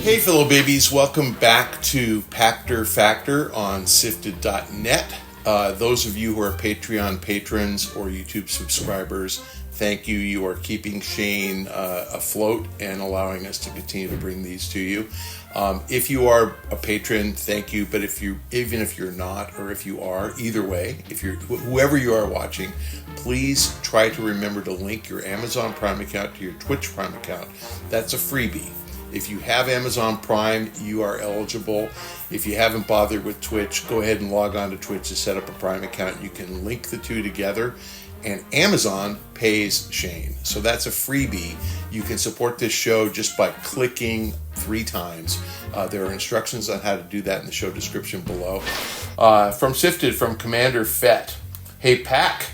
Hey fellow babies, welcome back to Pachter Factor on SIFTD.net. Those of you who are Patreon patrons or YouTube subscribers, thank you. You are keeping Shane afloat and allowing us to continue to bring these to you. If you are a patron, thank you. But even if you're not, or if you are, either way, if you're whoever you are watching, please try to remember to link your Amazon Prime account to your Twitch Prime account. That's a freebie. If you have Amazon Prime, you are eligible. If you haven't bothered with Twitch, go ahead and log on to Twitch to set up a Prime account. You can link the two together, and Amazon pays Shane. So that's a freebie. You can support this show just by clicking 3 times. There are instructions on how to do that in the show description below. From SIFTD, from Commander Fett. Hey, Pac,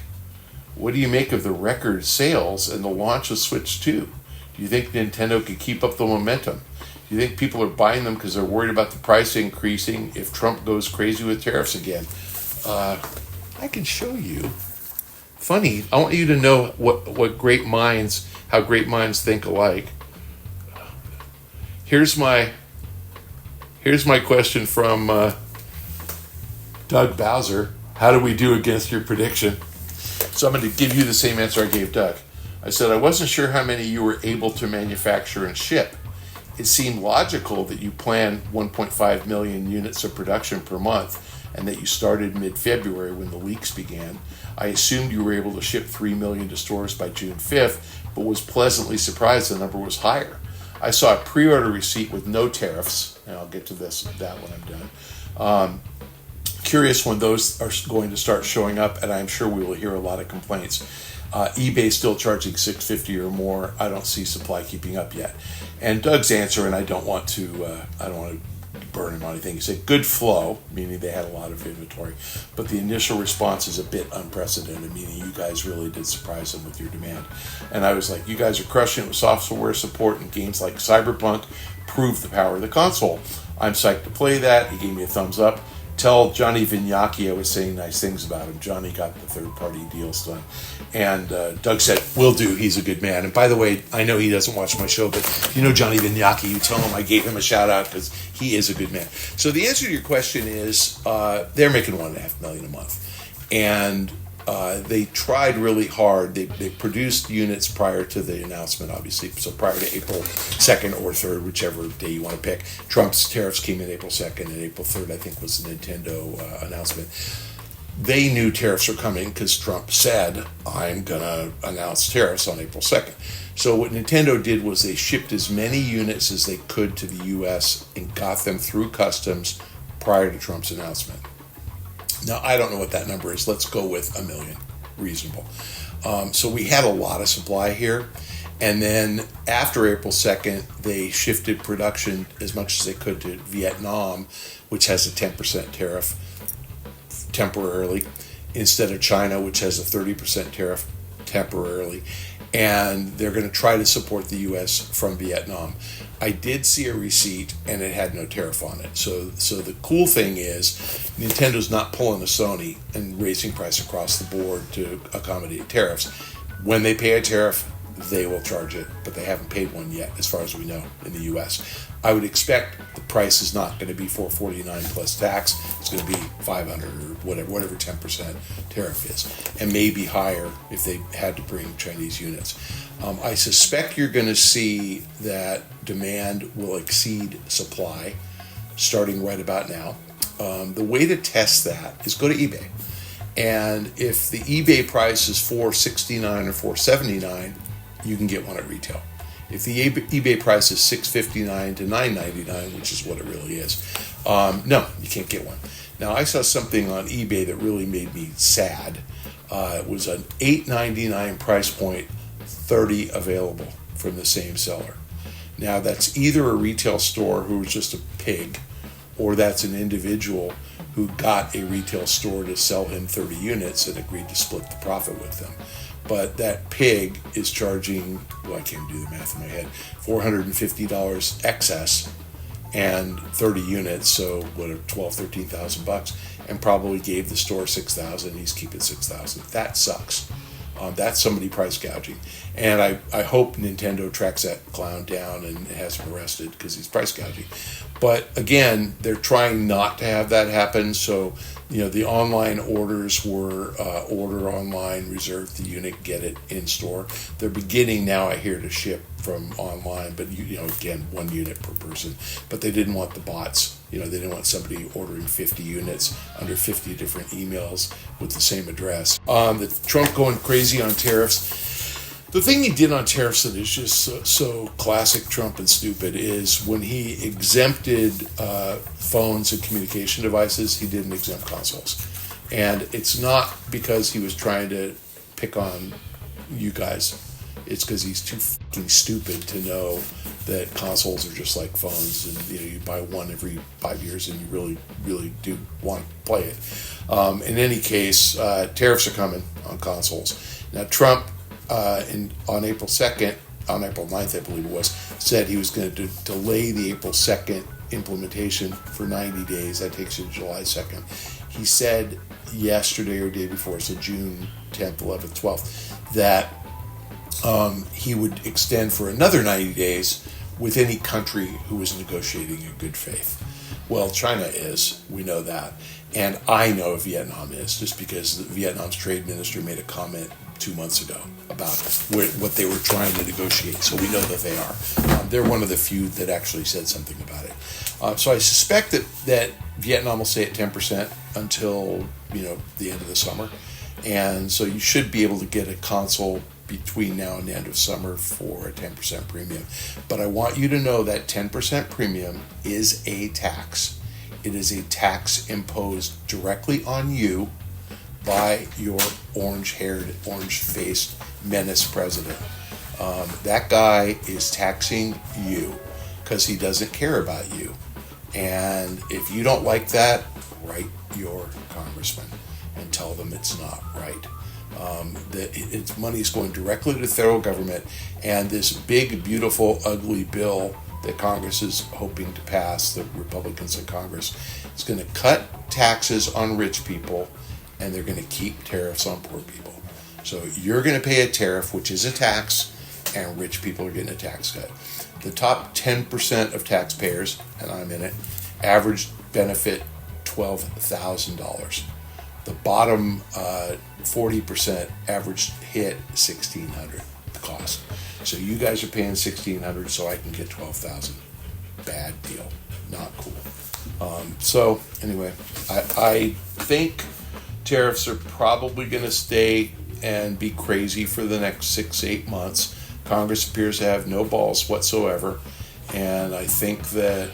what do you make of the record sales and the launch of Switch 2? Do you think Nintendo could keep up the momentum? Do you think people are buying them because they're worried about the price increasing if Trump goes crazy with tariffs again? I can show you. Funny, I want you to know how great minds think alike. Here's my question from Doug Bowser. How do we do against your prediction? So I'm going to give you the same answer I gave Doug. I said, I wasn't sure how many you were able to manufacture and ship. It seemed logical that you planned 1.5 million units of production per month and that you started mid-February when the leaks began. I assumed you were able to ship 3 million to stores by June 5th, but was pleasantly surprised the number was higher. I saw a pre-order receipt with no tariffs, and I'll get to that when I'm done. Curious when those are going to start showing up, and I'm sure we will hear a lot of complaints. eBay still charging $650 or more. I don't see supply keeping up yet. And Doug's answer, and I don't want to burn him on anything. He said good flow, meaning they had a lot of inventory, but the initial response is a bit unprecedented, meaning you guys really did surprise them with your demand. And I was like, you guys are crushing it with software support, and games like Cyberpunk prove the power of the console. I'm psyched to play that. He gave me a thumbs up. Tell Johnny Vignacchi I was saying nice things about him. Johnny got the third-party deals done. And Doug said, will do. He's a good man. And by the way, I know he doesn't watch my show, but if you know Johnny Vignacchi, you tell him I gave him a shout-out because he is a good man. So the answer to your question is they're making $1.5 million a month. And they tried really hard. They produced units prior to the announcement, obviously. So prior to April 2nd or 3rd, whichever day you want to pick. Trump's tariffs came in April 2nd, and April 3rd, I think, was the Nintendo announcement. They knew tariffs were coming because Trump said, I'm going to announce tariffs on April 2nd. So what Nintendo did was they shipped as many units as they could to the U.S. and got them through customs prior to Trump's announcement. Now, I don't know what that number is. Let's go with 1 million. Reasonable. So we had a lot of supply here. And then after April 2nd, they shifted production as much as they could to Vietnam, which has a 10% tariff temporarily, instead of China, which has a 30% tariff temporarily. And they're going to try to support the U.S. from Vietnam. I did see a receipt, and it had no tariff on it. So the cool thing is Nintendo's not pulling a Sony and raising price across the board to accommodate tariffs. When they pay a tariff, they will charge it, but they haven't paid one yet, as far as we know, in the U.S. I would expect the price is not going to be $449 plus tax. It's going to be $500 or whatever 10% tariff is, and maybe higher if they had to bring Chinese units. I suspect you're going to see that demand will exceed supply starting right about now. The way to test that is go to eBay. And if the eBay price is $469 or $479, you can get one at retail. If the eBay price is $659 to $999, which is what it really is, no, you can't get one. Now, I saw something on eBay that really made me sad. It was an $899 price point, 30 available from the same seller. Now, that's either a retail store who was just a pig, or that's an individual who got a retail store to sell him 30 units and agreed to split the profit with them. But that pig is charging, well, I can't do the math in my head, $450 excess and 30 units, so what, $12,000, $13,000, and probably gave the store $6,000. He's keeping $6,000. That sucks. That's somebody price gouging. And I hope Nintendo tracks that clown down and has him arrested because he's price gouging. But again, they're trying not to have that happen. So, the online orders were order online, reserve the unit, get it in store. They're beginning now, I hear, to ship from online, but again, 1 unit per person. But they didn't want the bots. They didn't want somebody ordering 50 units under 50 different emails with the same address. The Trump going crazy on tariffs. The thing he did on tariffs that is just so classic Trump and stupid is when he exempted phones and communication devices, he didn't exempt consoles. And it's not because he was trying to pick on you guys. It's because he's too fucking stupid to know that consoles are just like phones, and you buy one every 5 years, and you really, really do want to play it. In any case, tariffs are coming on consoles. Now, Trump, on April 2nd, on April 9th, I believe it was, said he was going to delay the April 2nd implementation for 90 days. That takes you to July 2nd. He said yesterday or day before, so June 10th, 11th, 12th, that he would extend for another 90 days with any country who was negotiating in good faith. Well, China is, we know that. And I know Vietnam is, just because Vietnam's trade minister made a comment 2 months ago about what they were trying to negotiate. So we know that they are. They're one of the few that actually said something about it. So I suspect that Vietnam will stay at 10% until the end of the summer. And so you should be able to get a console between now and the end of summer for a 10% premium. But I want you to know that 10% premium is a tax. It is a tax imposed directly on you by your orange-haired, orange-faced menace president. That guy is taxing you because he doesn't care about you. And if you don't like that, write your congressman and tell them it's not right. That its money is going directly to the federal government, and this big, beautiful, ugly bill that Congress is hoping to pass, the Republicans in Congress, is going to cut taxes on rich people, and they're going to keep tariffs on poor people. So you're going to pay a tariff, which is a tax, and rich people are getting a tax cut. The top 10% of taxpayers, and I'm in it, average benefit $12,000. The bottom 40% average hit $1,600, the cost. So you guys are paying $1,600 so I can get $12,000. Bad deal. Not cool. So anyway, I think tariffs are probably going to stay and be crazy for the next 6-8 months. Congress appears to have no balls whatsoever. And I think that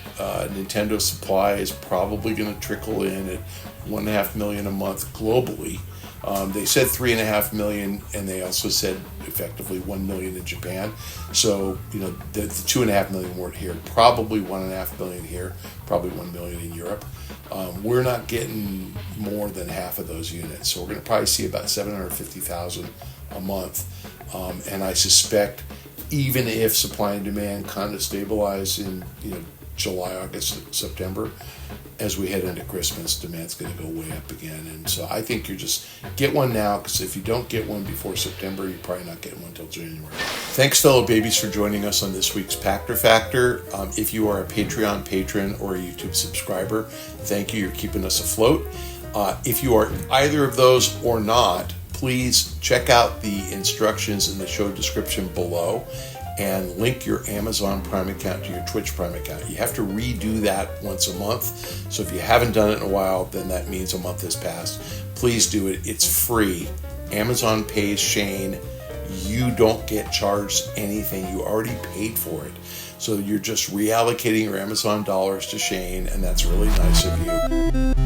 Nintendo supply is probably going to trickle in at $1.5 million a month globally. They said $3.5 million, and they also said effectively $1 million in Japan. So the $2.5 million weren't here. Probably $1.5 million here. Probably $1 million in Europe. We're not getting more than half of those units, so we're going to probably see about 750,000 a month. And I suspect, even if supply and demand kind of stabilize in July, August, September, as we head into Christmas, demand's going to go way up again. And so I think you just get one now, because if you don't get one before September, you're probably not getting one until January. Thanks, fellow babies, for joining us on this week's Pachter Factor. If you are a Patreon patron or a YouTube subscriber, thank you. You're keeping us afloat. If you are either of those or not, please check out the instructions in the show description below and link your Amazon Prime account to your Twitch Prime account. You have to redo that once a month. So if you haven't done it in a while, then that means a month has passed. Please do it. It's free. Amazon pays Shane. You don't get charged anything. You already paid for it. So you're just reallocating your Amazon dollars to Shane, and that's really nice of you.